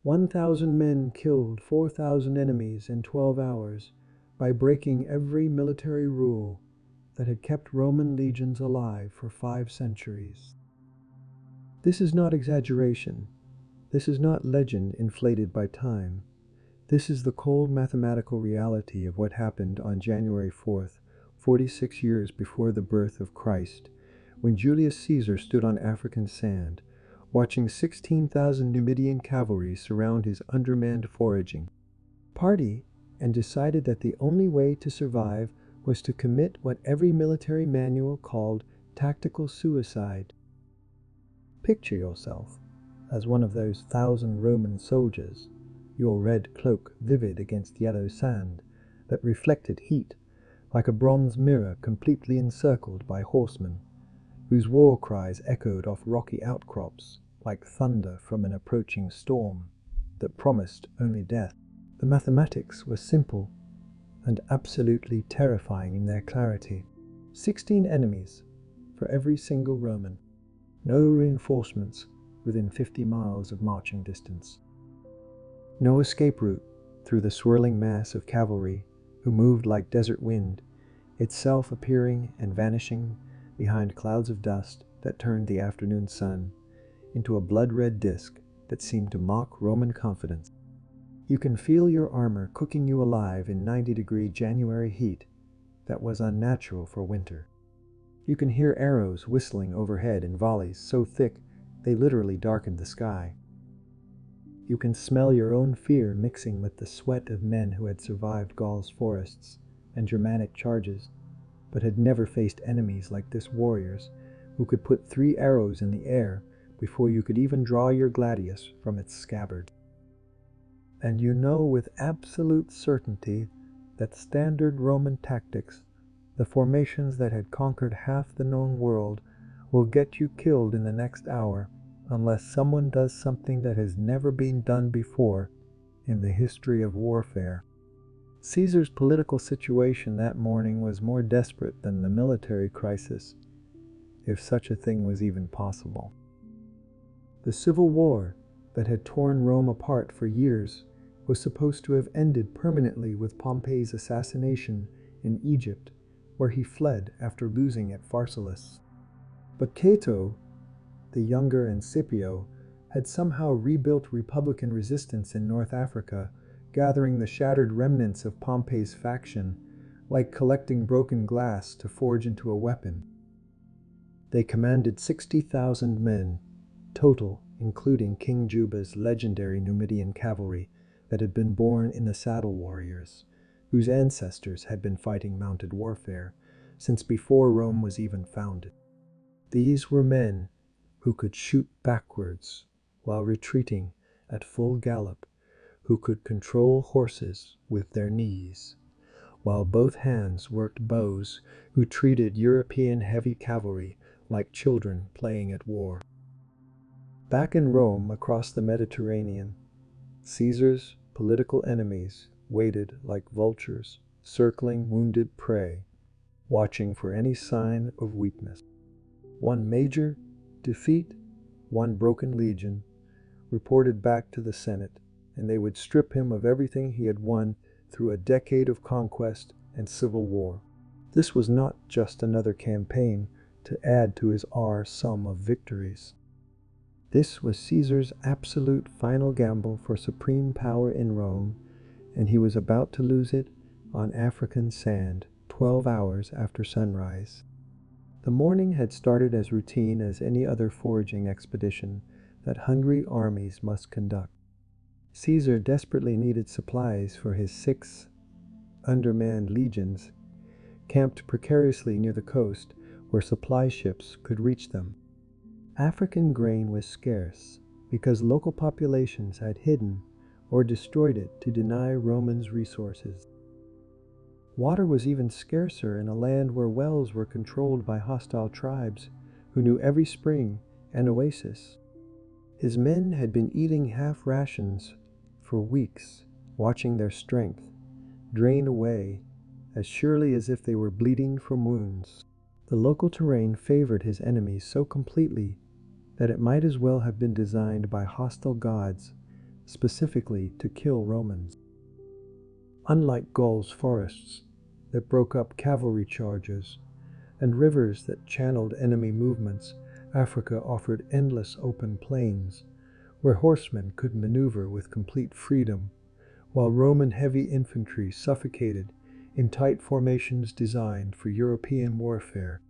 1,000 men killed 4,000 enemies in 12 hours by breaking every military rule that had kept Roman legions alive for 5 centuries. This is not exaggeration. This is not legend inflated by time. This is the cold mathematical reality of what happened on January 4th, 46 years before the birth of Christ, when Julius Caesar stood on African sand, watching 16,000 Numidian cavalry surround his undermanned foraging party, and decided that the only way to survive was to commit what every military manual called tactical suicide. Picture yourself as one of those 1,000 Roman soldiers, your red cloak vivid against yellow sand that reflected heat like a bronze mirror completely encircled by horsemen, whose war cries echoed off rocky outcrops like thunder from an approaching storm that promised only death. The mathematics were simple and absolutely terrifying in their clarity. 16 enemies for every single Roman. No reinforcements within 50 miles of marching distance. No escape route through the swirling mass of cavalry who moved like desert wind, itself appearing and vanishing behind clouds of dust that turned the afternoon sun into a blood-red disk that seemed to mock Roman confidence. You can feel your armor cooking you alive in 90-degree January heat that was unnatural for winter. You can hear arrows whistling overhead in volleys so thick they literally darkened the sky. You can smell your own fear mixing with the sweat of men who had survived Gaul's forests and Germanic charges, but had never faced enemies like this warriors who could put 3 arrows in the air before you could even draw your gladius from its scabbard. And you know with absolute certainty that standard Roman tactics, the formations that had conquered half the known world, will get you killed in the next hour unless someone does something that has never been done before in the history of warfare. Caesar's political situation that morning was more desperate than the military crisis, if such a thing was even possible. The civil war that had torn Rome apart for years was supposed to have ended permanently with Pompey's assassination in Egypt, where he fled after losing at Pharsalus. But Cato, the younger, and Scipio had somehow rebuilt republican resistance in North Africa, gathering the shattered remnants of Pompey's faction, like collecting broken glass to forge into a weapon. They commanded 60,000 men, total, including King Juba's legendary Numidian cavalry that had been born in the saddle warriors, whose ancestors had been fighting mounted warfare since before Rome was even founded. These were men who could shoot backwards while retreating at full gallop, who could control horses with their knees, while both hands worked bows, who treated European heavy cavalry like children playing at war. Back in Rome, across the Mediterranean, Caesar's political enemies waited like vultures, circling wounded prey, watching for any sign of weakness. One major defeat, one broken legion, reported back to the Senate, and they would strip him of everything he had won through a decade of conquest and civil war. This was not just another campaign to add to his sum of victories. This was Caesar's absolute final gamble for supreme power in Rome, and he was about to lose it on African sand 12 hours after sunrise. The morning had started as routine as any other foraging expedition that hungry armies must conduct. Caesar desperately needed supplies for his 6 undermanned legions, camped precariously near the coast where supply ships could reach them. African grain was scarce because local populations had hidden or destroyed it to deny Romans resources. Water was even scarcer in a land where wells were controlled by hostile tribes who knew every spring and oasis. His men had been eating half rations for weeks, watching their strength drain away as surely as if they were bleeding from wounds. The local terrain favored his enemies so completely that it might as well have been designed by hostile gods specifically to kill Romans. Unlike Gaul's forests that broke up cavalry charges and rivers that channeled enemy movements, Africa offered endless open plains where horsemen could maneuver with complete freedom, while Roman heavy infantry suffocated in tight formations designed for European warfare.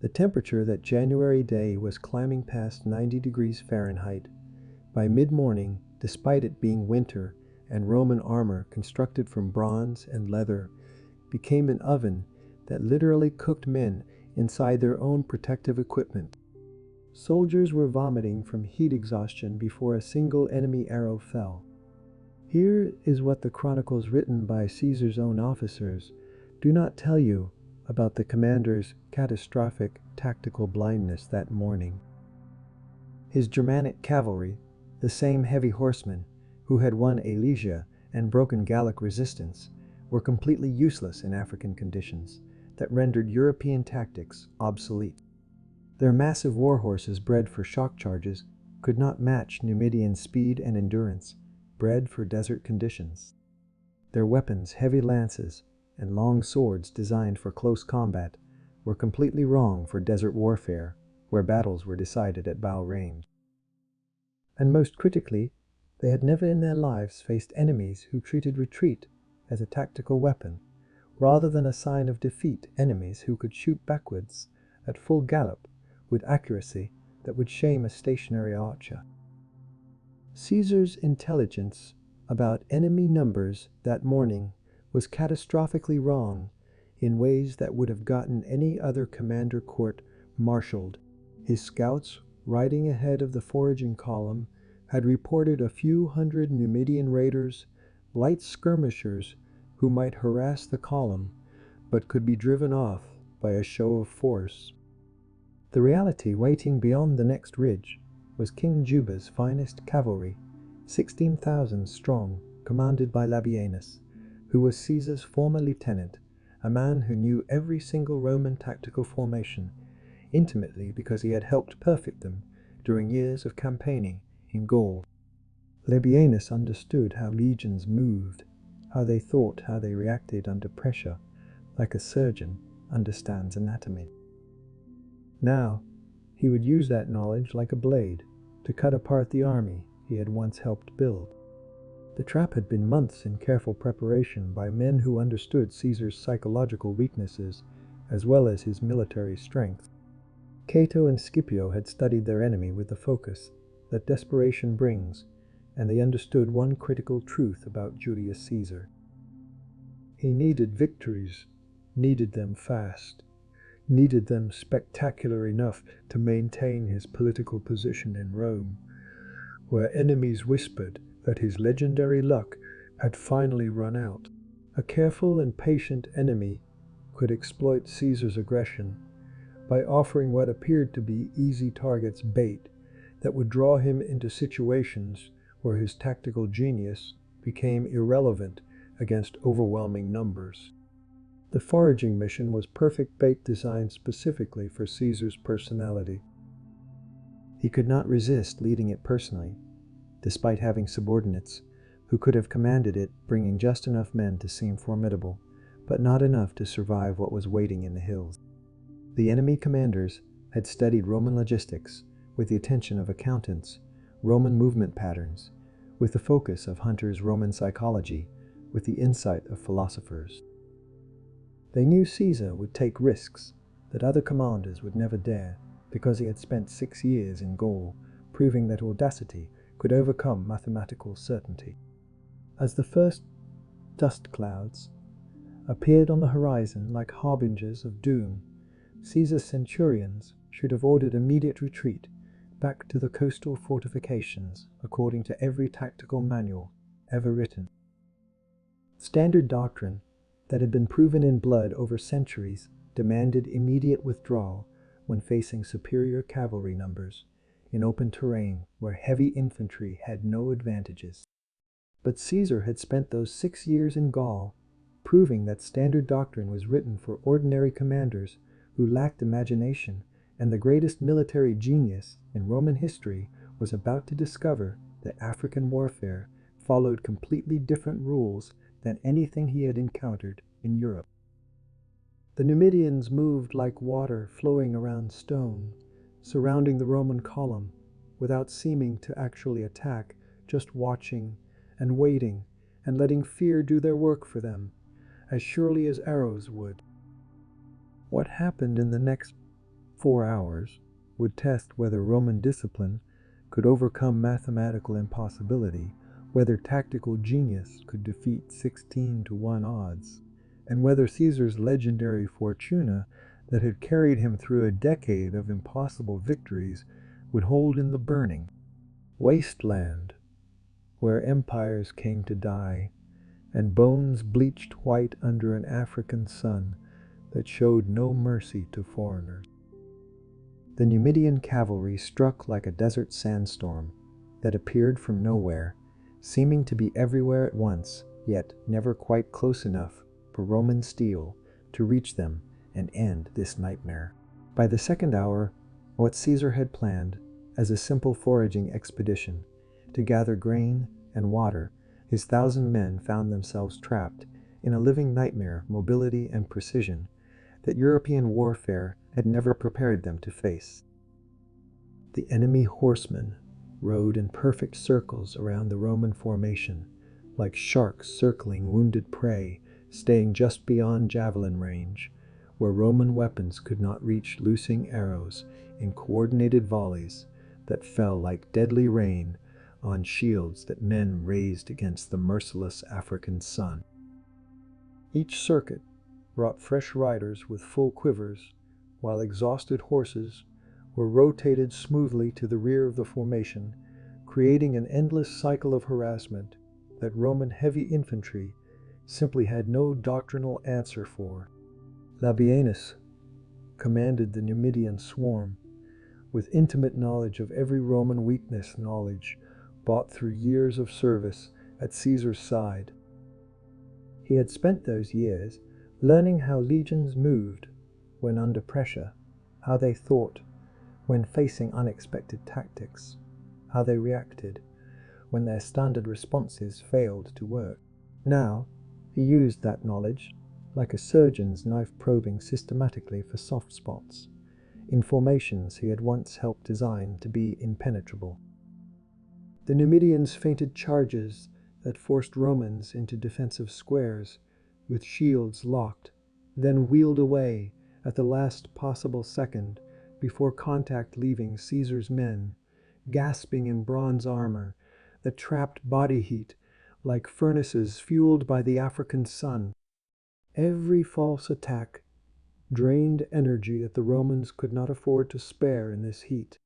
The temperature that January day was climbing past 90 degrees Fahrenheit. By mid-morning, despite it being winter and Roman armor constructed from bronze and leather became an oven that literally cooked men inside their own protective equipment. Soldiers were vomiting from heat exhaustion before a single enemy arrow fell. Here is what the chronicles written by Caesar's own officers do not tell you about the commander's catastrophic tactical blindness that morning. His Germanic cavalry, the same heavy horsemen who had won Alesia and broken Gallic resistance, were completely useless in African conditions that rendered European tactics obsolete. Their massive war horses bred for shock charges could not match Numidian speed and endurance, bred for desert conditions. Their weapons, heavy lances and long swords designed for close combat, were completely wrong for desert warfare, where battles were decided at bow range. And most critically, they had never in their lives faced enemies who treated retreat as a tactical weapon, rather than a sign of defeat, enemies who could shoot backwards at full gallop with accuracy that would shame a stationary archer. Caesar's intelligence about enemy numbers that morning was catastrophically wrong in ways that would have gotten any other commander court-martialed. His scouts, riding ahead of the foraging column, had reported a few hundred Numidian raiders, light skirmishers who might harass the column, but could be driven off by a show of force. The reality waiting beyond the next ridge was King Juba's finest cavalry, 16,000 strong, commanded by Labienus, who was Caesar's former lieutenant, a man who knew every single Roman tactical formation intimately because he had helped perfect them during years of campaigning in Gaul. Labienus understood how legions moved, how they thought, how they reacted under pressure, like a surgeon understands anatomy. Now, he would use that knowledge like a blade to cut apart the army he had once helped build. The trap had been months in careful preparation by men who understood Caesar's psychological weaknesses as well as his military strength. Cato and Scipio had studied their enemy with the focus that desperation brings, and they understood one critical truth about Julius Caesar. He needed victories, needed them fast, needed them spectacular enough to maintain his political position in Rome, where enemies whispered that his legendary luck had finally run out. A careful and patient enemy could exploit Caesar's aggression by offering what appeared to be easy targets bait that would draw him into situations where his tactical genius became irrelevant against overwhelming numbers. The foraging mission was perfect bait designed specifically for Caesar's personality. He could not resist leading it personally, despite having subordinates who could have commanded it, bringing just enough men to seem formidable, but not enough to survive what was waiting in the hills. The enemy commanders had studied Roman logistics with the attention of accountants, Roman movement patterns, with the focus of hunters' Roman psychology, with the insight of philosophers. They knew Caesar would take risks that other commanders would never dare, because he had spent 6 years in Gaul, proving that audacity could overcome mathematical certainty. As the first dust clouds appeared on the horizon like harbingers of doom, Caesar's centurions should have ordered immediate retreat back to the coastal fortifications according to every tactical manual ever written. Standard doctrine that had been proven in blood over centuries demanded immediate withdrawal when facing superior cavalry numbers in open terrain where heavy infantry had no advantages. But Caesar had spent those 6 years in Gaul, proving that standard doctrine was written for ordinary commanders who lacked imagination, and the greatest military genius in Roman history was about to discover that African warfare followed completely different rules than anything he had encountered in Europe. The Numidians moved like water flowing around stone, surrounding the Roman column without seeming to actually attack, just watching and waiting and letting fear do their work for them, as surely as arrows would. What happened in the next 4 hours would test whether Roman discipline could overcome mathematical impossibility, whether tactical genius could defeat 16-1 odds, and whether Caesar's legendary fortuna that had carried him through a decade of impossible victories would hold in the burning wasteland where empires came to die and bones bleached white under an African sun that showed no mercy to foreigners. The Numidian cavalry struck like a desert sandstorm that appeared from nowhere, seeming to be everywhere at once, yet never quite close enough for Roman steel to reach them and end this nightmare. By the second hour, what Caesar had planned as a simple foraging expedition to gather grain and water, his 1,000 men found themselves trapped in a living nightmare of mobility and precision that European warfare had never prepared them to face. The enemy horsemen rode in perfect circles around the Roman formation, like sharks circling wounded prey, staying just beyond javelin range, where Roman weapons could not reach, loosing arrows in coordinated volleys that fell like deadly rain on shields that men raised against the merciless African sun. Each circuit brought fresh riders with full quivers, while exhausted horses were rotated smoothly to the rear of the formation, creating an endless cycle of harassment that Roman heavy infantry simply had no doctrinal answer for. Labienus commanded the Numidian swarm, with intimate knowledge of every Roman weakness, knowledge bought through years of service at Caesar's side. He had spent those years learning how legions moved when under pressure, how they thought when facing unexpected tactics, how they reacted when their standard responses failed to work. Now, he used that knowledge like a surgeon's knife probing systematically for soft spots in formations he had once helped design to be impenetrable. The Numidians feinted charges that forced Romans into defensive squares with shields locked, then wheeled away at the last possible second before contact, leaving Caesar's men gasping in bronze armor that trapped body heat like furnaces fueled by the African sun. Every false attack drained energy that the Romans could not afford to spare in this heat.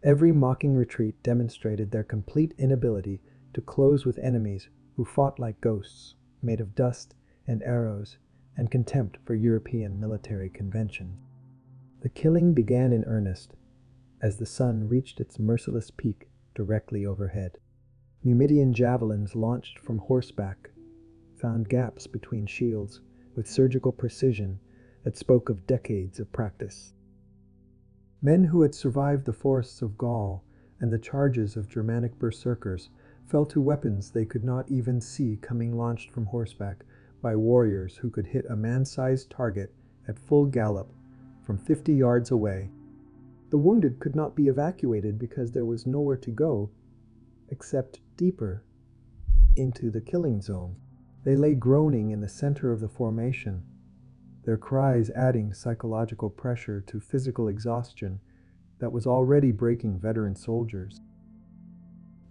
Every mocking retreat demonstrated their complete inability to close with enemies who fought like ghosts, made of dust and arrows and contempt for European military convention. The killing began in earnest as the sun reached its merciless peak directly overhead. Numidian javelins launched from horseback found gaps between shields with surgical precision that spoke of decades of practice. Men who had survived the forests of Gaul and the charges of Germanic berserkers fell to weapons they could not even see coming launched from horseback by warriors who could hit a man-sized target at full gallop from 50 yards away. The wounded could not be evacuated because there was nowhere to go except deeper into the killing zone. They lay groaning in the center of the formation, their cries adding psychological pressure to physical exhaustion that was already breaking veteran soldiers.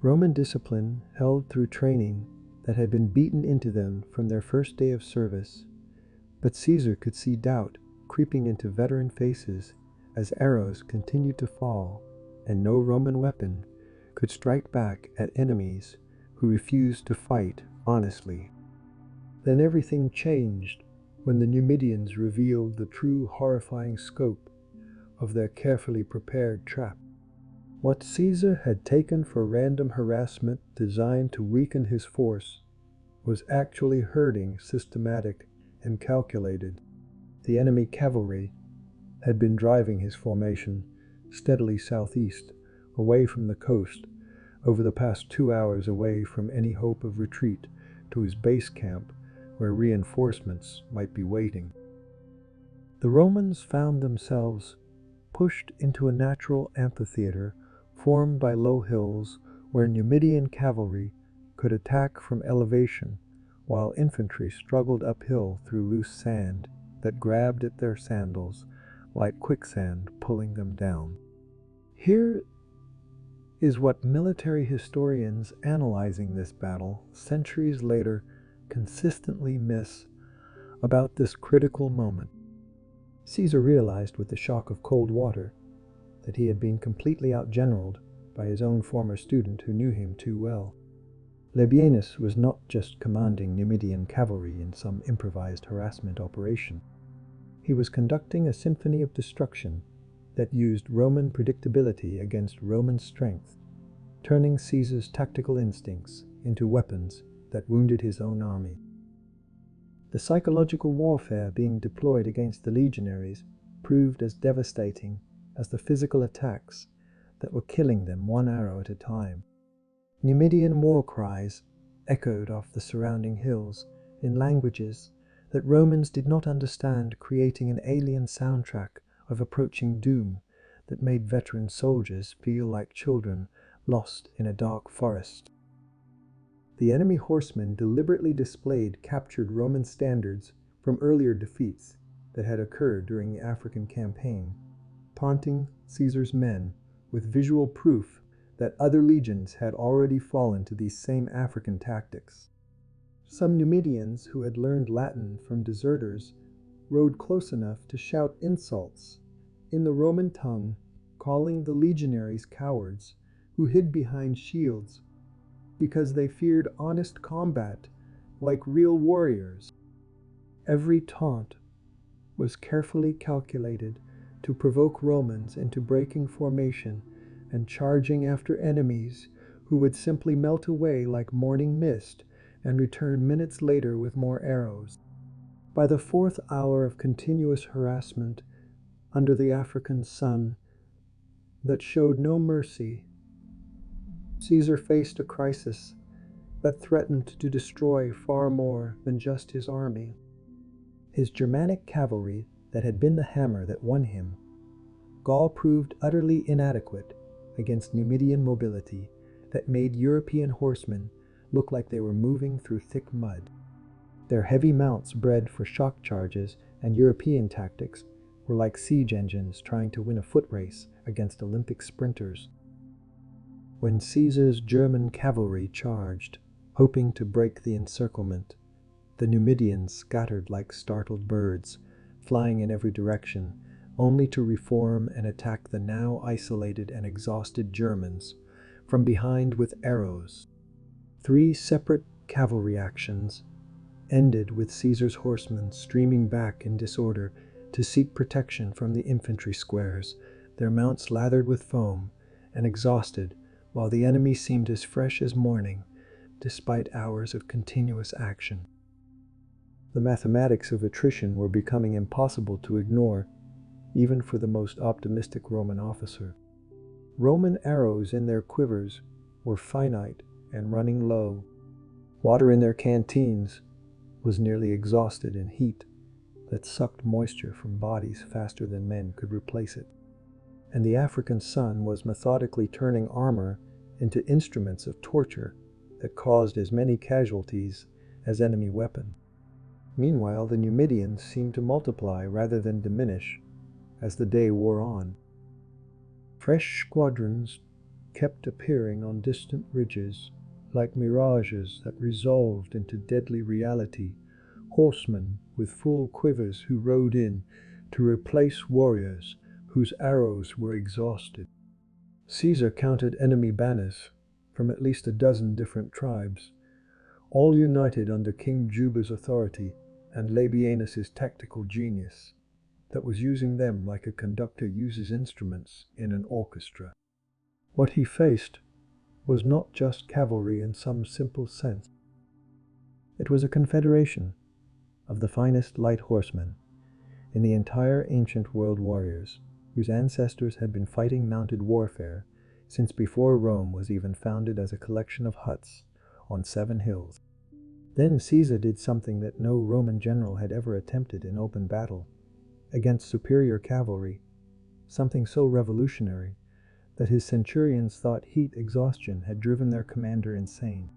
Roman discipline held through training that had been beaten into them from their first day of service, but Caesar could see doubt creeping into veteran faces as arrows continued to fall, and no Roman weapon could strike back at enemies who refused to fight honestly. Then everything changed when the Numidians revealed the true horrifying scope of their carefully prepared trap. What Caesar had taken for random harassment designed to weaken his force was actually herding, systematic and calculated. The enemy cavalry had been driving his formation steadily southeast, away from the coast, over the past 2 hours away from any hope of retreat to his base camp where reinforcements might be waiting. The Romans found themselves pushed into a natural amphitheater formed by low hills where Numidian cavalry could attack from elevation while infantry struggled uphill through loose sand that grabbed at their sandals like quicksand, pulling them down. Here is what military historians analyzing this battle centuries later consistently miss about this critical moment. Caesar realized with the shock of cold water that he had been completely outgeneraled by his own former student who knew him too well. Labienus was not just commanding Numidian cavalry in some improvised harassment operation. He was conducting a symphony of destruction that used Roman predictability against Roman strength, turning Caesar's tactical instincts into weapons that wounded his own army. The psychological warfare being deployed against the legionaries proved as devastating as the physical attacks that were killing them one arrow at a time. Numidian war cries echoed off the surrounding hills in languages that Romans did not understand, creating an alien soundtrack of approaching doom that made veteran soldiers feel like children lost in a dark forest. The enemy horsemen deliberately displayed captured Roman standards from earlier defeats that had occurred during the African campaign, taunting Caesar's men with visual proof that other legions had already fallen to these same African tactics. Some Numidians who had learned Latin from deserters rode close enough to shout insults in the Roman tongue, calling the legionaries cowards who hid behind shields because they feared honest combat like real warriors. Every taunt was carefully calculated to provoke Romans into breaking formation and charging after enemies who would simply melt away like morning mist and return minutes later with more arrows. By the fourth hour of continuous harassment under the African sun that showed no mercy, Caesar faced a crisis that threatened to destroy far more than just his army. His Germanic cavalry that had been the hammer that won him, Gaul proved utterly inadequate against Numidian mobility that made European horsemen look like they were moving through thick mud. Their heavy mounts bred for shock charges and European tactics were like siege engines trying to win a foot race against Olympic sprinters. When Caesar's German cavalry charged, hoping to break the encirclement, the Numidians scattered like startled birds, flying in every direction, only to reform and attack the now isolated and exhausted Germans from behind with arrows. 3 separate cavalry actions ended with Caesar's horsemen streaming back in disorder to seek protection from the infantry squares, their mounts lathered with foam and exhausted, while the enemy seemed as fresh as morning, despite hours of continuous action. The mathematics of attrition were becoming impossible to ignore, even for the most optimistic Roman officer. Roman arrows in their quivers were finite and running low. Water in their canteens was nearly exhausted in heat that sucked moisture from bodies faster than men could replace it. And the African sun was methodically turning armor into instruments of torture that caused as many casualties as enemy weapon. Meanwhile, the Numidians seemed to multiply rather than diminish as the day wore on. Fresh squadrons kept appearing on distant ridges, like mirages that resolved into deadly reality, horsemen with full quivers who rode in to replace warriors whose arrows were exhausted. Caesar counted enemy banners from at least a dozen different tribes, all united under King Juba's authority and Labienus's tactical genius that was using them like a conductor uses instruments in an orchestra. What he faced was not just cavalry in some simple sense. It was a confederation of the finest light horsemen in the entire ancient world warriors whose ancestors had been fighting mounted warfare since before Rome was even founded as a collection of huts on 7 hills. Then Caesar did something that no Roman general had ever attempted in open battle against superior cavalry, something so revolutionary that his centurions thought heat exhaustion had driven their commander insane.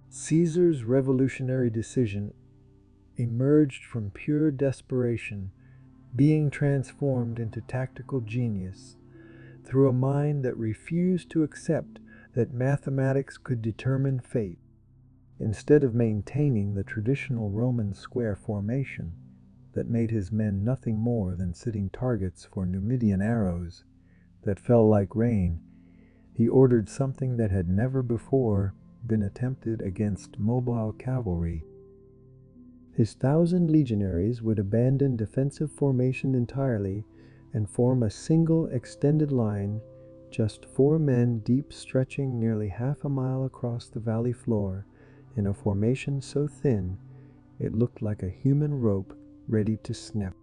Caesar's revolutionary decision emerged from pure desperation, being transformed into tactical genius through a mind that refused to accept that mathematics could determine fate. Instead of maintaining the traditional Roman square formation that made his men nothing more than sitting targets for Numidian arrows that fell like rain, he ordered something that had never before been attempted against mobile cavalry. His 1,000 legionaries would abandon defensive formation entirely and form a single extended line, just 4 men deep, stretching nearly half a mile across the valley floor, in a formation so thin it looked like a human rope ready to snap.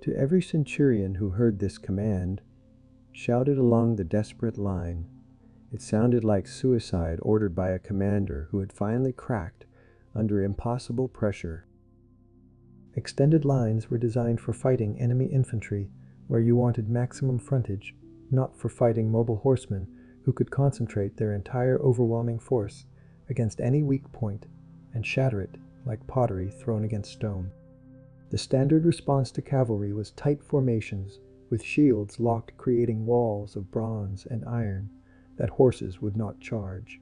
To every centurion who heard this command, shouted along the desperate line, it sounded like suicide ordered by a commander who had finally cracked under impossible pressure. Extended lines were designed for fighting enemy infantry where you wanted maximum frontage, not for fighting mobile horsemen who could concentrate their entire overwhelming force against any weak point and shatter it like pottery thrown against stone. The standard response to cavalry was tight formations with shields locked, creating walls of bronze and iron that horses would not charge.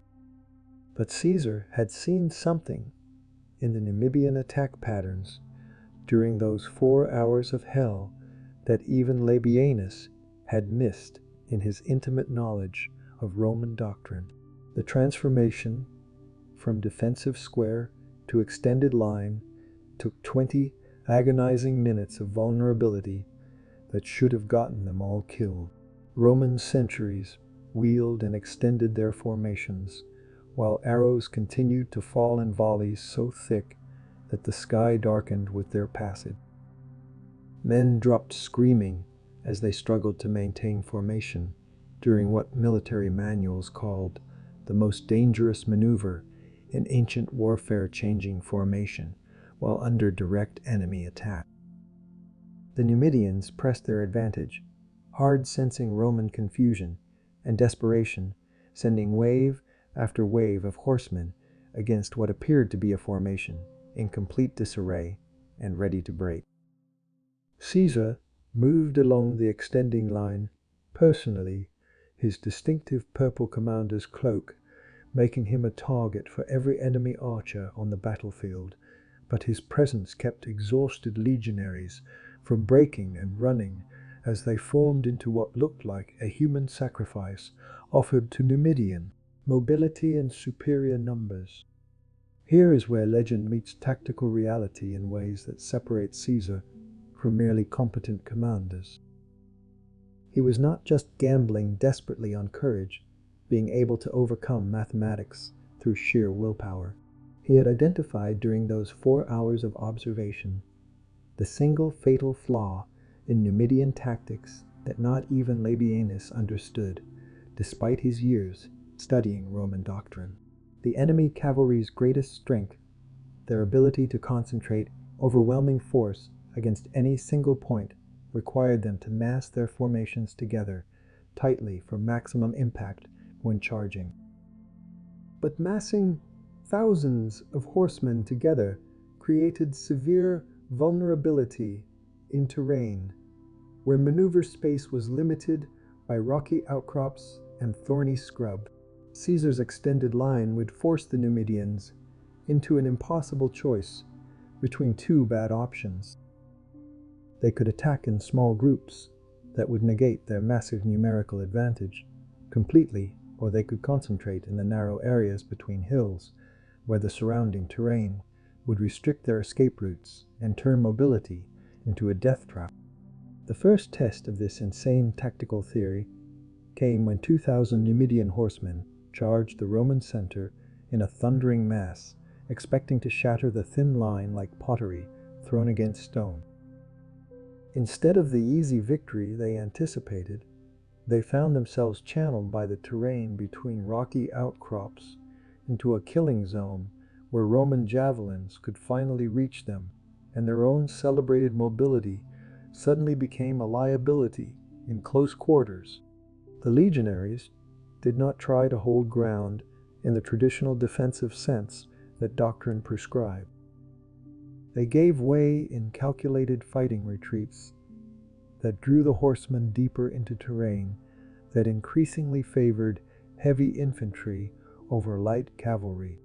But Caesar had seen something in the Numidian attack patterns during those 4 hours of hell that even Labienus had missed in his intimate knowledge of Roman doctrine. The transformation from defensive square to extended line took 20 agonizing minutes of vulnerability that should have gotten them all killed. Roman sentries wheeled and extended their formations, while arrows continued to fall in volleys so thick that the sky darkened with their passage. Men dropped screaming as they struggled to maintain formation during what military manuals called the most dangerous maneuver in ancient warfare, changing formation while under direct enemy attack. The Numidians pressed their advantage, hard sensing Roman confusion and desperation, sending wave after wave of horsemen against what appeared to be a formation in complete disarray and ready to break. Caesar moved along the extending line personally, his distinctive purple commander's cloak making him a target for every enemy archer on the battlefield, but his presence kept exhausted legionaries from breaking and running as they formed into what looked like a human sacrifice offered to Numidian mobility and superior numbers. Here is where legend meets tactical reality in ways that separate Caesar from merely competent commanders. He was not just gambling desperately on courage, being able to overcome mathematics through sheer willpower. He had identified during those 4 hours of observation the single fatal flaw in Numidian tactics that not even Labienus understood, despite his years studying Roman doctrine. The enemy cavalry's greatest strength, their ability to concentrate overwhelming force against any single point, required them to mass their formations together tightly for maximum impact when charging. But massing thousands of horsemen together created severe vulnerability in terrain where maneuver space was limited by rocky outcrops and thorny scrub. Caesar's extended line would force the Numidians into an impossible choice between 2 bad options. They could attack in small groups that would negate their massive numerical advantage completely, or they could concentrate in the narrow areas between hills where the surrounding terrain would restrict their escape routes and turn mobility into a death trap. The first test of this insane tactical theory came when 2,000 Numidian horsemen charged the Roman center in a thundering mass, expecting to shatter the thin line like pottery thrown against stone. Instead of the easy victory they anticipated, They found themselves channeled by the terrain between rocky outcrops into a killing zone where Roman javelins could finally reach them, and their own celebrated mobility suddenly became a liability in close quarters. The legionaries did not try to hold ground in the traditional defensive sense that doctrine prescribed. They gave way in calculated fighting retreats that drew the horsemen deeper into terrain that increasingly favored heavy infantry over light cavalry.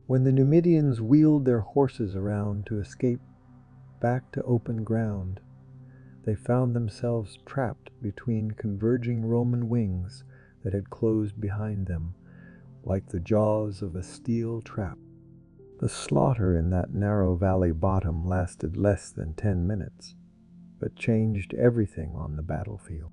When the Numidians wheeled their horses around to escape back to open ground, they found themselves trapped between converging Roman wings that had closed behind them, like the jaws of a steel trap. The slaughter in that narrow valley bottom lasted less than 10 minutes, but changed everything on the battlefield.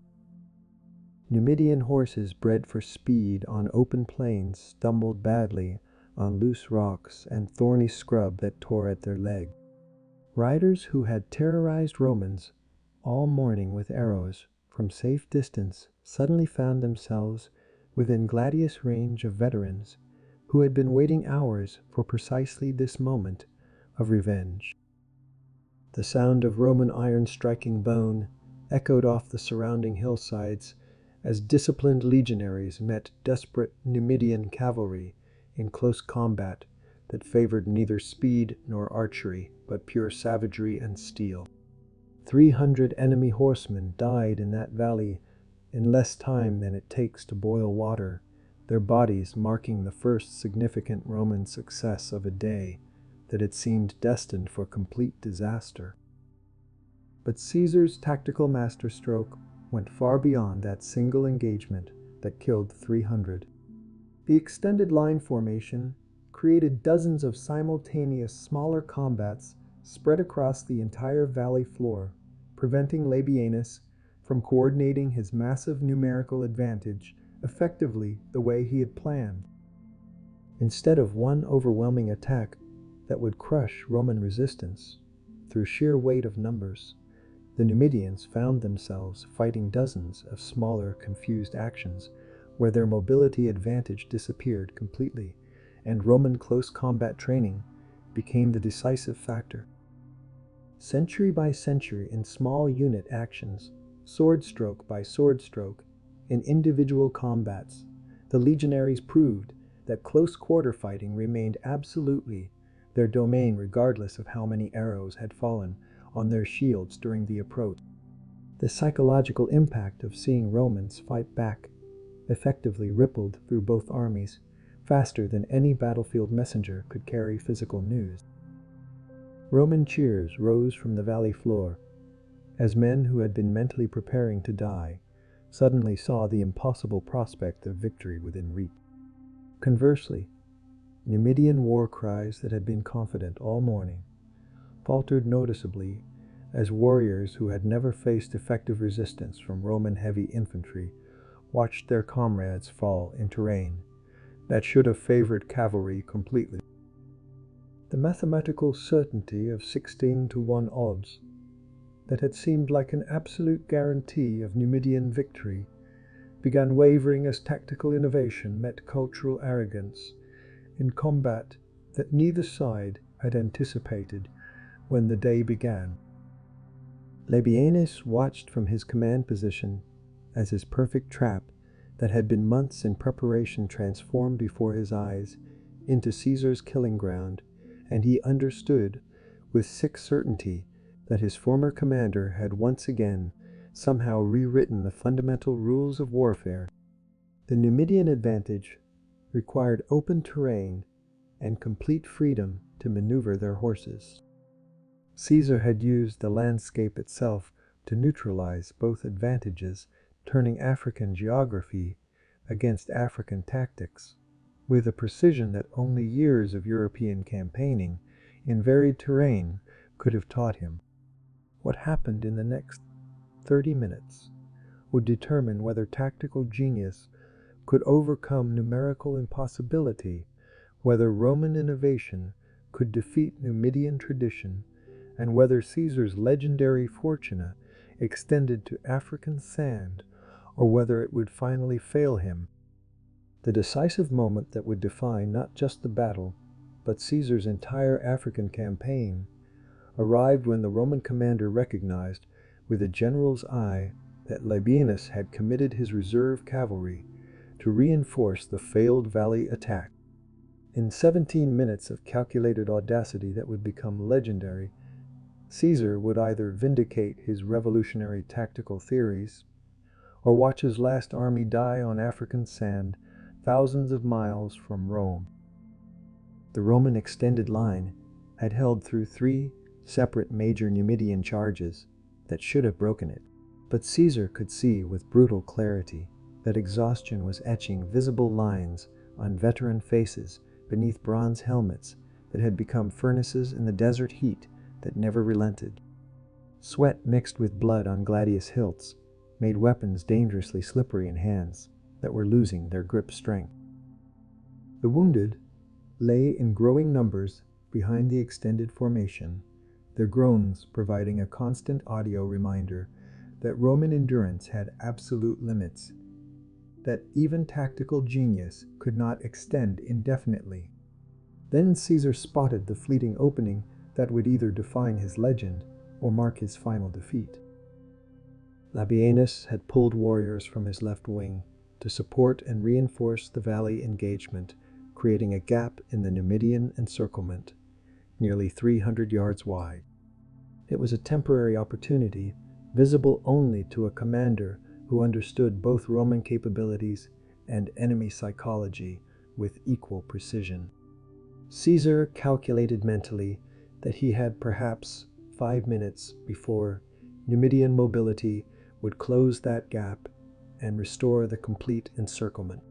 Numidian horses bred for speed on open plains stumbled badly on loose rocks and thorny scrub that tore at their legs. Riders who had terrorized Romans all morning with arrows from safe distance suddenly found themselves within gladius range of veterans who had been waiting hours for precisely this moment of revenge. The sound of Roman iron striking bone echoed off the surrounding hillsides as disciplined legionaries met desperate Numidian cavalry in close combat that favored neither speed nor archery, but pure savagery and steel. 300 enemy horsemen died in that valley in less time than it takes to boil water, their bodies marking the first significant Roman success of a day that had seemed destined for complete disaster. But Caesar's tactical masterstroke went far beyond that single engagement that killed 300. The extended line formation created dozens of simultaneous smaller combats spread across the entire valley floor, preventing Labienus from coordinating his massive numerical advantage effectively the way he had planned. Instead of one overwhelming attack that would crush Roman resistance through sheer weight of numbers, the Numidians found themselves fighting dozens of smaller, confused actions where their mobility advantage disappeared completely, and Roman close combat training became the decisive factor. Century by century in small unit actions, sword stroke by sword stroke, in individual combats, the legionaries proved that close quarter fighting remained absolutely their domain regardless of how many arrows had fallen on their shields during the approach. The psychological impact of seeing Romans fight back effectively rippled through both armies faster than any battlefield messenger could carry physical news. Roman cheers rose from the valley floor as men who had been mentally preparing to die suddenly saw the impossible prospect of victory within reach. Conversely, Numidian war cries that had been confident all morning faltered noticeably as warriors who had never faced effective resistance from Roman heavy infantry watched their comrades fall in terrain that should have favored cavalry completely. The mathematical certainty of 16-to-1 odds that had seemed like an absolute guarantee of Numidian victory began wavering as tactical innovation met cultural arrogance in combat that neither side had anticipated when the day began. Labienus watched from his command position as his perfect trap that had been months in preparation transformed before his eyes into Caesar's killing ground, and he understood with sick certainty that his former commander had once again somehow rewritten the fundamental rules of warfare. The Numidian advantage required open terrain and complete freedom to maneuver their horses. Caesar had used the landscape itself to neutralize both advantages, turning African geography against African tactics, with a precision that only years of European campaigning in varied terrain could have taught him. What happened in the next 30 minutes would determine whether tactical genius could overcome numerical impossibility, whether Roman innovation could defeat Numidian tradition, and whether Caesar's legendary fortuna extended to African sand or whether it would finally fail him. The decisive moment that would define not just the battle, but Caesar's entire African campaign, arrived when the Roman commander recognized with a general's eye that Labienus had committed his reserve cavalry to reinforce the failed valley attack. In 17 minutes of calculated audacity that would become legendary, Caesar would either vindicate his revolutionary tactical theories or watch his last army die on African sand thousands of miles from Rome. The Roman extended line had held through 3 separate major Numidian charges that should have broken it, but Caesar could see with brutal clarity that exhaustion was etching visible lines on veteran faces beneath bronze helmets that had become furnaces in the desert heat that never relented. Sweat mixed with blood on gladius hilts made weapons dangerously slippery in hands that were losing their grip strength. The wounded lay in growing numbers behind the extended formation, their groans providing a constant audio reminder that Roman endurance had absolute limits, that even tactical genius could not extend indefinitely. Then Caesar spotted the fleeting opening that would either define his legend or mark his final defeat. Labienus had pulled warriors from his left wing to support and reinforce the valley engagement, creating a gap in the Numidian encirclement, nearly 300 yards wide. It was a temporary opportunity, visible only to a commander who understood both Roman capabilities and enemy psychology with equal precision. Caesar calculated mentally that he had perhaps 5 minutes before Numidian mobility would close that gap and restore the complete encirclement.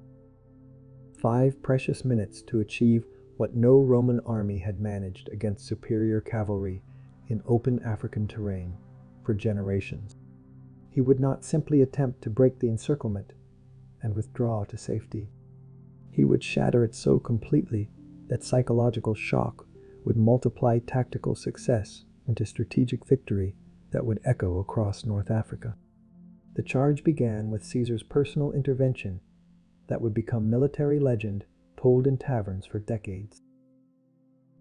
5 precious minutes to achieve what no Roman army had managed against superior cavalry in open African terrain for generations. He would not simply attempt to break the encirclement and withdraw to safety. He would shatter it so completely that psychological shock would multiply tactical success into strategic victory that would echo across North Africa. The charge began with Caesar's personal intervention that would become military legend told in taverns for decades.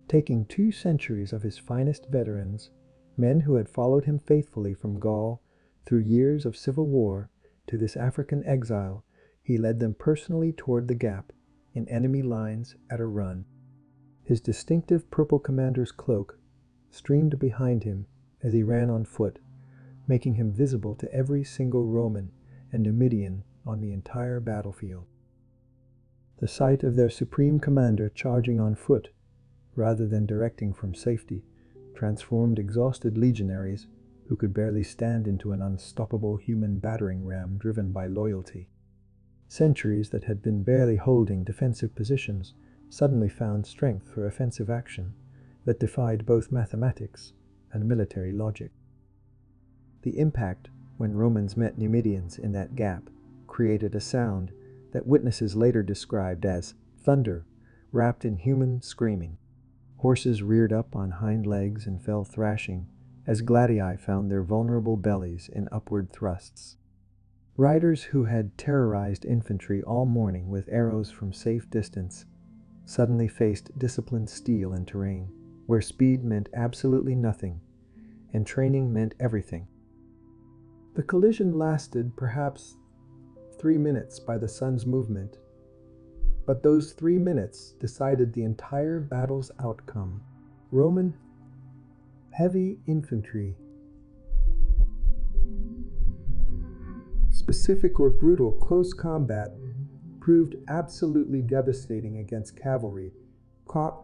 Taking 2 centuries of his finest veterans, men who had followed him faithfully from Gaul through years of civil war to this African exile, he led them personally toward the gap in enemy lines at a run. His distinctive purple commander's cloak streamed behind him as he ran on foot, making him visible to every single Roman and Numidian on the entire battlefield. The sight of their supreme commander charging on foot, rather than directing from safety, transformed exhausted legionaries who could barely stand into an unstoppable human battering ram driven by loyalty. Centuries that had been barely holding defensive positions suddenly found strength for offensive action that defied both mathematics and military logic. The impact when Romans met Numidians in that gap created a sound that witnesses later described as thunder wrapped in human screaming. Horses reared up on hind legs and fell thrashing as gladii found their vulnerable bellies in upward thrusts. Riders who had terrorized infantry all morning with arrows from safe distance suddenly faced disciplined steel in terrain where speed meant absolutely nothing and training meant everything. The collision lasted perhaps 3 minutes by the sun's movement, but those 3 minutes decided the entire battle's outcome. Roman heavy infantry, specific or brutal close combat, proved absolutely devastating against cavalry, caught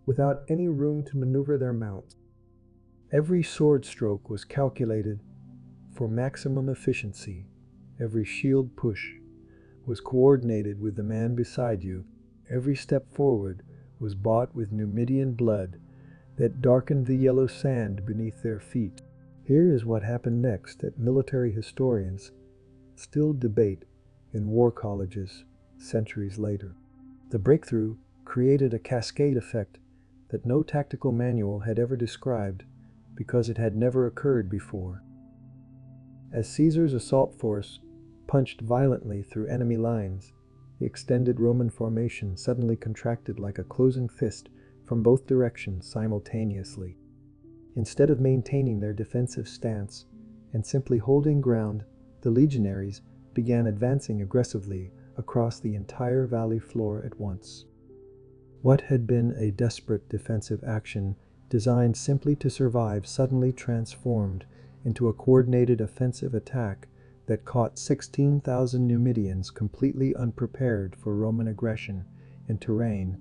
without any room to maneuver their mounts. Every sword stroke was calculated for maximum efficiency. Every shield push was coordinated with the man beside you. Every step forward was bought with Numidian blood that darkened the yellow sand beneath their feet. Here is what happened next that military historians still debate in war colleges centuries later. The breakthrough created a cascade effect that no tactical manual had ever described because it had never occurred before. As Caesar's assault force punched violently through enemy lines. The extended Roman formation suddenly contracted like a closing fist from both directions simultaneously. Instead of maintaining their defensive stance and simply holding ground, the legionaries began advancing aggressively across the entire valley floor at once. What had been a desperate defensive action designed simply to survive suddenly transformed into a coordinated offensive attack that caught 16,000 Numidians completely unprepared for Roman aggression in terrain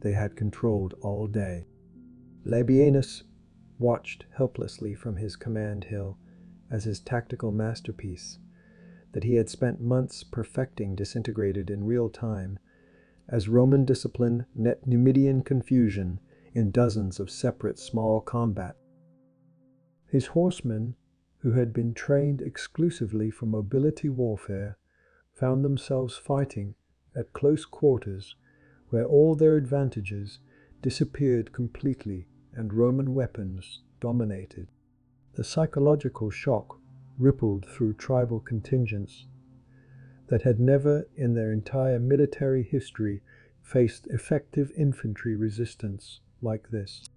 they had controlled all day. Labienus watched helplessly from his command hill as his tactical masterpiece that he had spent months perfecting disintegrated in real time as Roman discipline met Numidian confusion in dozens of separate small combat. His horsemen, who had been trained exclusively for mobility warfare, found themselves fighting at close quarters where all their advantages disappeared completely and Roman weapons dominated. The psychological shock rippled through tribal contingents that had never in their entire military history faced effective infantry resistance like this.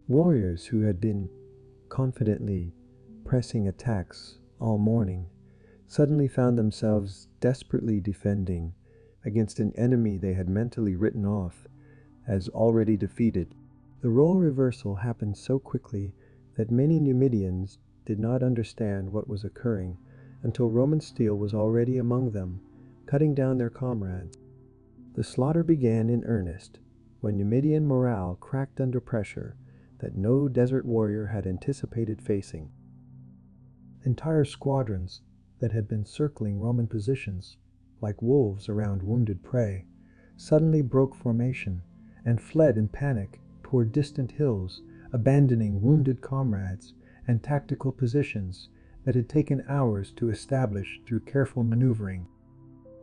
Warriors who had been confidently pressing attacks all morning suddenly found themselves desperately defending against an enemy they had mentally written off as already defeated. The role reversal happened so quickly that many Numidians did not understand what was occurring until Roman steel was already among them, cutting down their comrades. The slaughter began in earnest when Numidian morale cracked under pressure that no desert warrior had anticipated facing. Entire squadrons that had been circling Roman positions, like wolves around wounded prey, suddenly broke formation and fled in panic toward distant hills, abandoning wounded comrades and tactical positions that had taken hours to establish through careful maneuvering.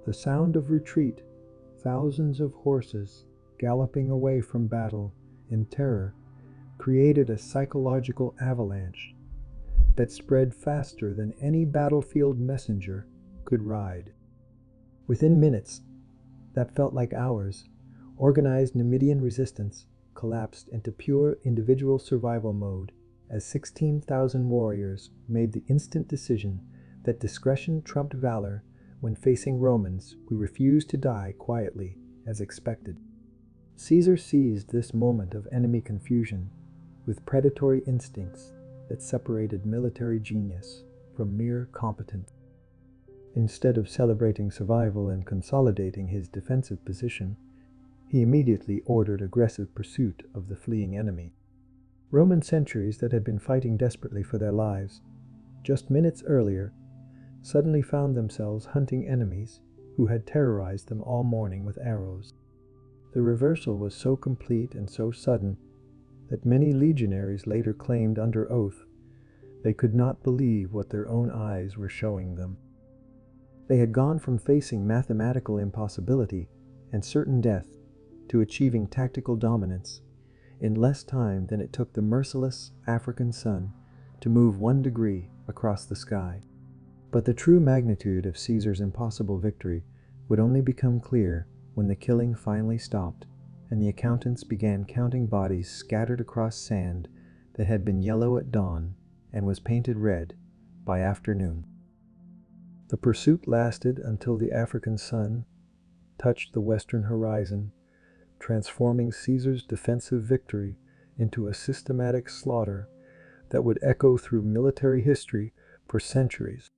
The sound of retreat, thousands of horses galloping away from battle in terror, created a psychological avalanche that spread faster than any battlefield messenger could ride. Within minutes, that felt like hours, organized Numidian resistance collapsed into pure individual survival mode as 16,000 warriors made the instant decision that discretion trumped valor when facing Romans who refused to die quietly as expected. Caesar seized this moment of enemy confusion with predatory instincts that separated military genius from mere competence. Instead of celebrating survival and consolidating his defensive position, he immediately ordered aggressive pursuit of the fleeing enemy. Roman sentries that had been fighting desperately for their lives just minutes earlier suddenly found themselves hunting enemies who had terrorized them all morning with arrows. The reversal was so complete and so sudden that many legionaries later claimed under oath they could not believe what their own eyes were showing them. They had gone from facing mathematical impossibility and certain death to achieving tactical dominance in less time than it took the merciless African sun to move 1 degree across the sky. But the true magnitude of Caesar's impossible victory would only become clear when the killing finally stopped and the accountants began counting bodies scattered across sand that had been yellow at dawn and was painted red by afternoon. The pursuit lasted until the African sun touched the western horizon, transforming Caesar's defensive victory into a systematic slaughter that would echo through military history for centuries.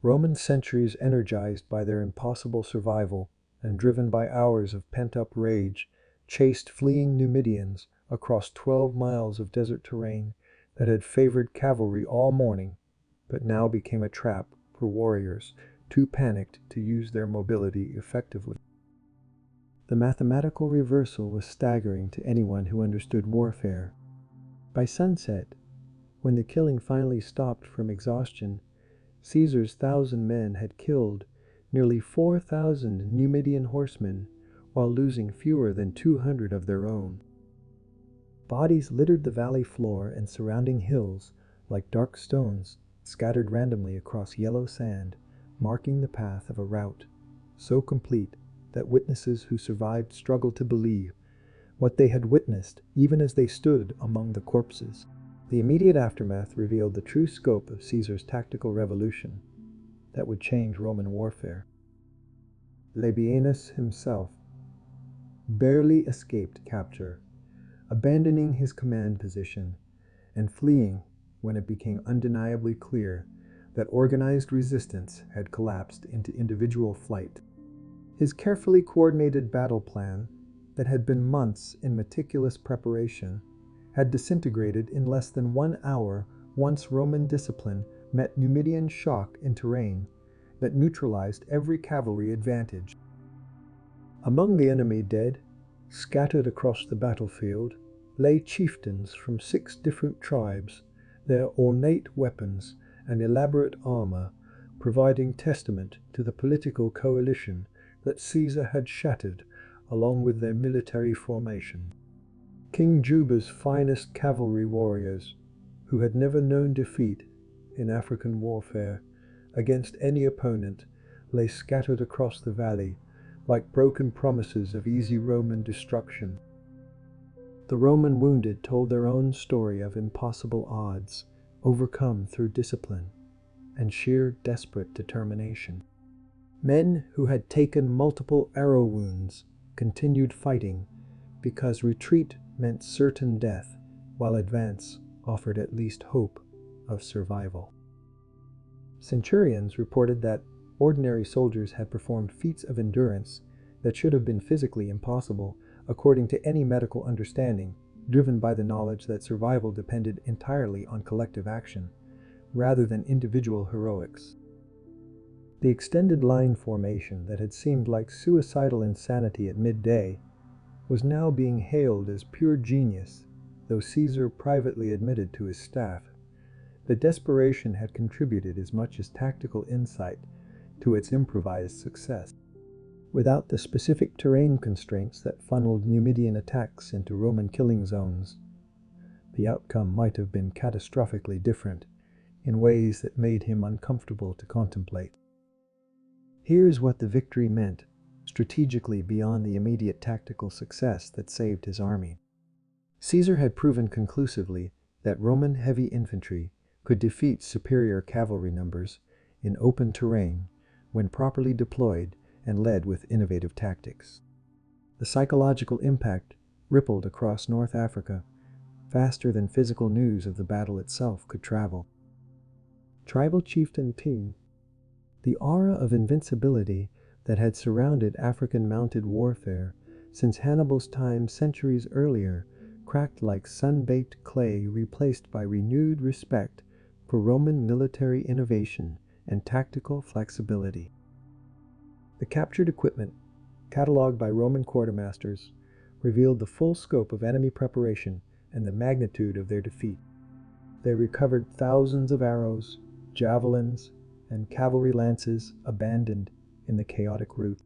Roman sentries, energized by their impossible survival and driven by hours of pent-up rage, chased fleeing Numidians across 12 miles of desert terrain that had favored cavalry all morning, but now became a trap for warriors too panicked to use their mobility effectively. The mathematical reversal was staggering to anyone who understood warfare. By sunset, when the killing finally stopped from exhaustion, Caesar's 1,000 men had killed nearly 4,000 Numidian horsemen while losing fewer than 200 of their own. Bodies littered the valley floor and surrounding hills like dark stones scattered randomly across yellow sand, marking the path of a rout so complete that witnesses who survived struggled to believe what they had witnessed even as they stood among the corpses. The immediate aftermath revealed the true scope of Caesar's tactical revolution that would change Roman warfare. Labienus himself barely escaped capture, abandoning his command position and fleeing when it became undeniably clear that organized resistance had collapsed into individual flight. His carefully coordinated battle plan, that had been months in meticulous preparation, had disintegrated in less than 1 hour once Roman discipline met Numidian shock in terrain that neutralized every cavalry advantage. Among the enemy dead, scattered across the battlefield, lay chieftains from 6 different tribes, their ornate weapons and elaborate armor providing testament to the political coalition that Caesar had shattered along with their military formation. King Juba's finest cavalry warriors, who had never known defeat in African warfare against any opponent, lay scattered across the valley like broken promises of easy Roman destruction. The Roman wounded told their own story of impossible odds, overcome through discipline and sheer desperate determination. Men who had taken multiple arrow wounds continued fighting because retreat meant certain death, while advance offered at least hope of survival. Centurions reported that ordinary soldiers had performed feats of endurance that should have been physically impossible according to any medical understanding, driven by the knowledge that survival depended entirely on collective action, rather than individual heroics. The extended line formation that had seemed like suicidal insanity at midday was now being hailed as pure genius, though Caesar privately admitted to his staff that desperation had contributed as much as tactical insight to its improvised success. Without the specific terrain constraints that funneled Numidian attacks into Roman killing zones, the outcome might have been catastrophically different in ways that made him uncomfortable to contemplate. Here's what the victory meant strategically beyond the immediate tactical success that saved his army. Caesar had proven conclusively that Roman heavy infantry could defeat superior cavalry numbers in open terrain when properly deployed and led with innovative tactics. The psychological impact rippled across North Africa faster than physical news of the battle itself could travel. Tribal chieftain Team, the aura of invincibility that had surrounded African mounted warfare since Hannibal's time centuries earlier, cracked like sun-baked clay replaced by renewed respect for Roman military innovation and tactical flexibility. The captured equipment, cataloged by Roman quartermasters, revealed the full scope of enemy preparation and the magnitude of their defeat. They recovered thousands of arrows, javelins, and cavalry lances abandoned in the chaotic rout.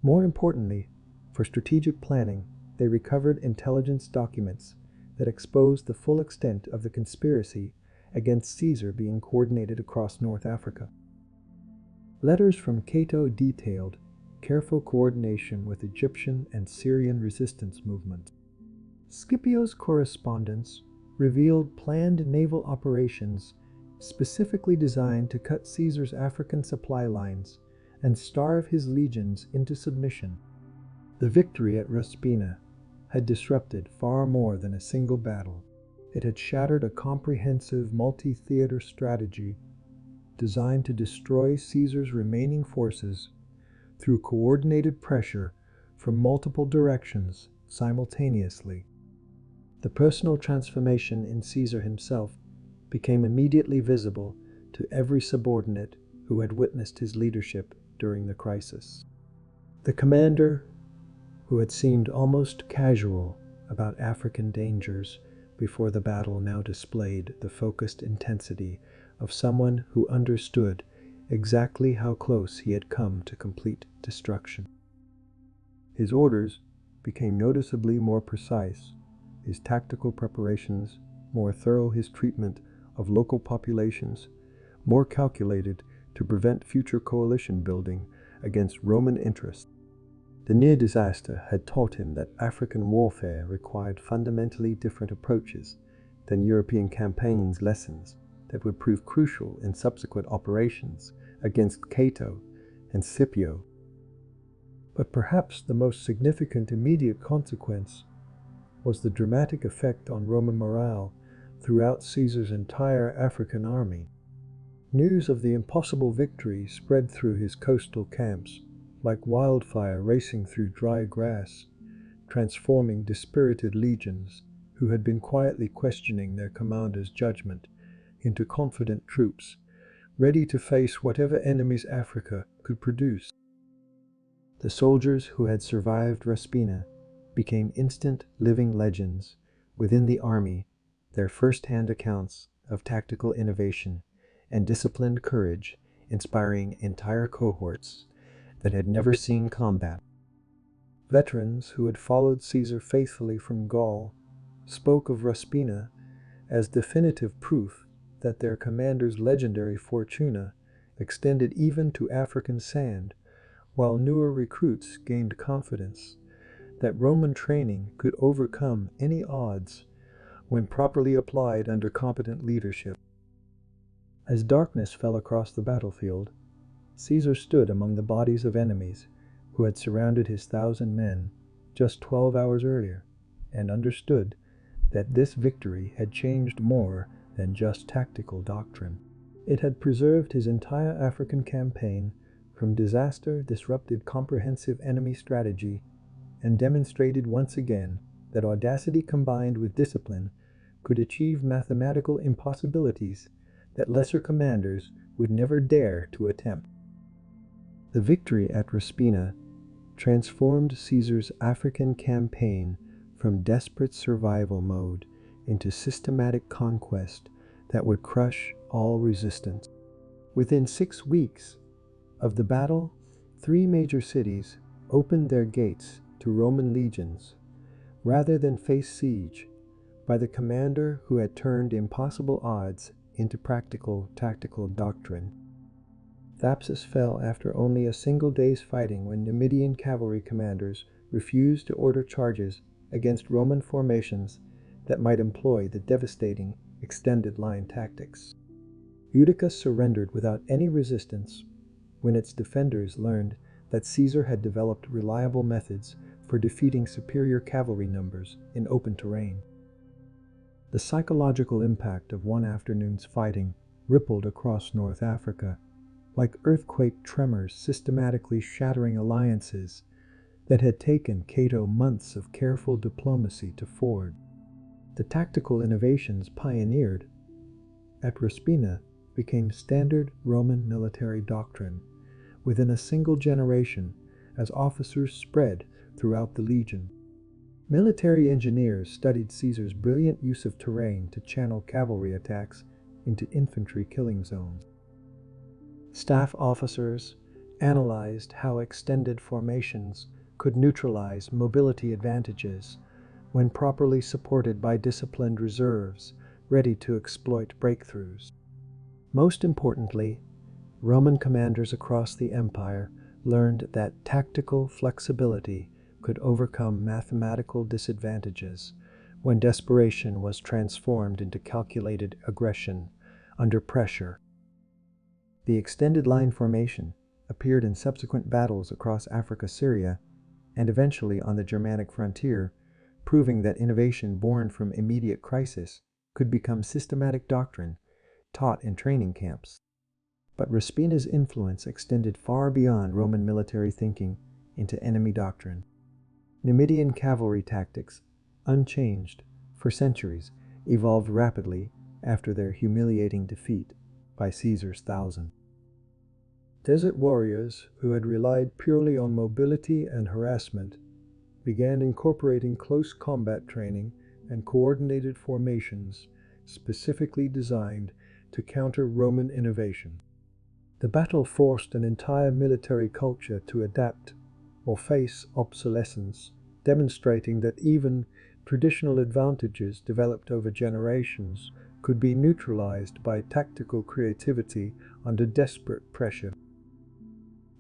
More importantly, for strategic planning, they recovered intelligence documents that exposed the full extent of the conspiracy against Caesar being coordinated across North Africa. Letters from Cato detailed careful coordination with Egyptian and Syrian resistance movements. Scipio's correspondence revealed planned naval operations specifically designed to cut Caesar's African supply lines and starve his legions into submission. The victory at Ruspina had disrupted far more than a single battle. It had shattered a comprehensive multi-theater strategy designed to destroy Caesar's remaining forces through coordinated pressure from multiple directions simultaneously. The personal transformation in Caesar himself became immediately visible to every subordinate who had witnessed his leadership during the crisis. The commander, who had seemed almost casual about African dangers before the battle, now displayed the focused intensity of someone who understood exactly how close he had come to complete destruction. His orders became noticeably more precise, his tactical preparations more thorough, his treatment of local populations more calculated to prevent future coalition building against Roman interests. The near disaster had taught him that African warfare required fundamentally different approaches than European campaigns' lessons that would prove crucial in subsequent operations against Cato and Scipio. But perhaps the most significant immediate consequence was the dramatic effect on Roman morale throughout Caesar's entire African army. News of the impossible victory spread through his coastal camps like wildfire racing through dry grass, transforming dispirited legions who had been quietly questioning their commander's judgment into confident troops, ready to face whatever enemies Africa could produce. The soldiers who had survived Ruspina became instant living legends within the army, their first-hand accounts of tactical innovation and disciplined courage inspiring entire cohorts that had never seen combat. Veterans who had followed Caesar faithfully from Gaul spoke of Ruspina as definitive proof that their commander's legendary fortuna extended even to African sand, while newer recruits gained confidence that Roman training could overcome any odds when properly applied under competent leadership. As darkness fell across the battlefield, Caesar stood among the bodies of enemies who had surrounded his 1,000 men just 12 hours earlier, and understood that this victory had changed more than just tactical doctrine. It had preserved his entire African campaign from disaster, disrupted comprehensive enemy strategy, and demonstrated once again that audacity combined with discipline could achieve mathematical impossibilities that lesser commanders would never dare to attempt. The victory at Ruspina transformed Caesar's African campaign from desperate survival mode into systematic conquest that would crush all resistance. Within 6 weeks of the battle, 3 major cities opened their gates to Roman legions, rather than face siege by the commander who had turned impossible odds into practical tactical doctrine. Thapsus fell after only a single day's fighting when Numidian cavalry commanders refused to order charges against Roman formations that might employ the devastating extended line tactics. Utica surrendered without any resistance when its defenders learned that Caesar had developed reliable methods for defeating superior cavalry numbers in open terrain. The psychological impact of one afternoon's fighting rippled across North Africa, like earthquake tremors systematically shattering alliances that had taken Cato months of careful diplomacy to forge. The tactical innovations pioneered at Ruspina became standard Roman military doctrine within a single generation as officers spread throughout the legion. Military engineers studied Caesar's brilliant use of terrain to channel cavalry attacks into infantry killing zones. Staff officers analyzed how extended formations could neutralize mobility advantages when properly supported by disciplined reserves ready to exploit breakthroughs. Most importantly, Roman commanders across the empire learned that tactical flexibility could overcome mathematical disadvantages when desperation was transformed into calculated aggression under pressure. The extended line formation appeared in subsequent battles across Africa, Syria, and eventually on the Germanic frontier, proving that innovation born from immediate crisis could become systematic doctrine taught in training camps. But Ruspina's influence extended far beyond Roman military thinking into enemy doctrine. Numidian cavalry tactics, unchanged for centuries, evolved rapidly after their humiliating defeat by Caesar's 1,000. Desert warriors who had relied purely on mobility and harassment began incorporating close combat training and coordinated formations specifically designed to counter Roman innovation. The battle forced an entire military culture to adapt or face obsolescence, demonstrating that even traditional advantages developed over generations could be neutralized by tactical creativity under desperate pressure.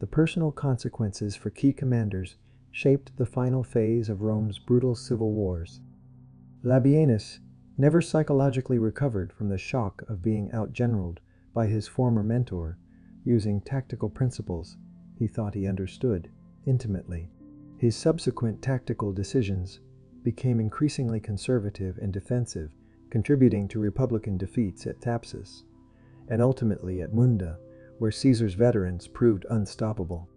The personal consequences for key commanders shaped the final phase of Rome's brutal civil wars. Labienus never psychologically recovered from the shock of being outgeneraled by his former mentor, using tactical principles he thought he understood intimately. His subsequent tactical decisions became increasingly conservative and defensive, contributing to Republican defeats at Thapsus, and ultimately at Munda, where Caesar's veterans proved unstoppable.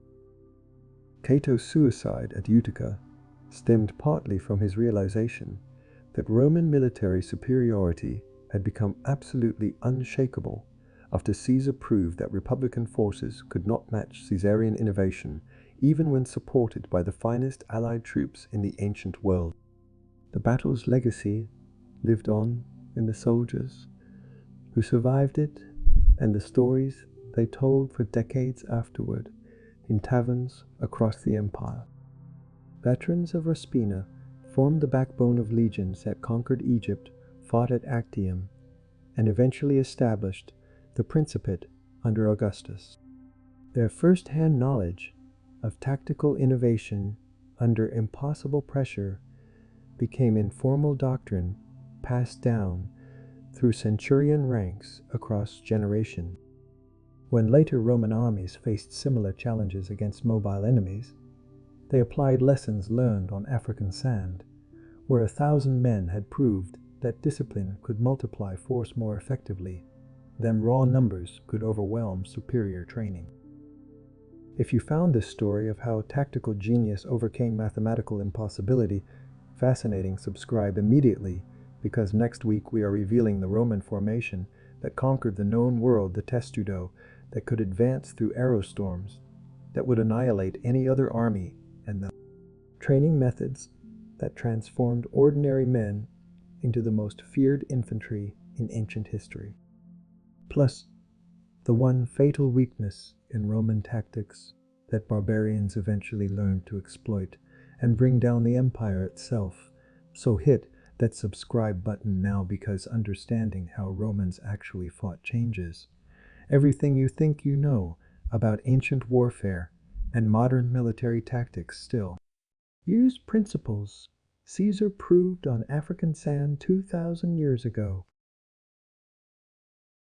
Cato's suicide at Utica stemmed partly from his realization that Roman military superiority had become absolutely unshakable after Caesar proved that Republican forces could not match Caesarian innovation even when supported by the finest allied troops in the ancient world. The battle's legacy lived on in the soldiers who survived it and the stories they told for decades afterward in taverns across the empire. Veterans of Ruspina formed the backbone of legions that conquered Egypt, fought at Actium, and eventually established the Principate under Augustus. Their first-hand knowledge of tactical innovation under impossible pressure became informal doctrine passed down through centurion ranks across generations. When later Roman armies faced similar challenges against mobile enemies, they applied lessons learned on African sand, where 1,000 men had proved that discipline could multiply force more effectively than raw numbers could overwhelm superior training. If you found this story of how tactical genius overcame mathematical impossibility fascinating, subscribe immediately, because next week we are revealing the Roman formation that conquered the known world, the testudo, that could advance through aerostorms, that would annihilate any other army, and the training methods that transformed ordinary men into the most feared infantry in ancient history. Plus, the one fatal weakness in Roman tactics that barbarians eventually learned to exploit and bring down the empire itself. So hit that subscribe button now, because understanding how Romans actually fought changes everything you think you know about ancient warfare and modern military tactics still. Use principles Caesar proved on African sand 2,000 years ago.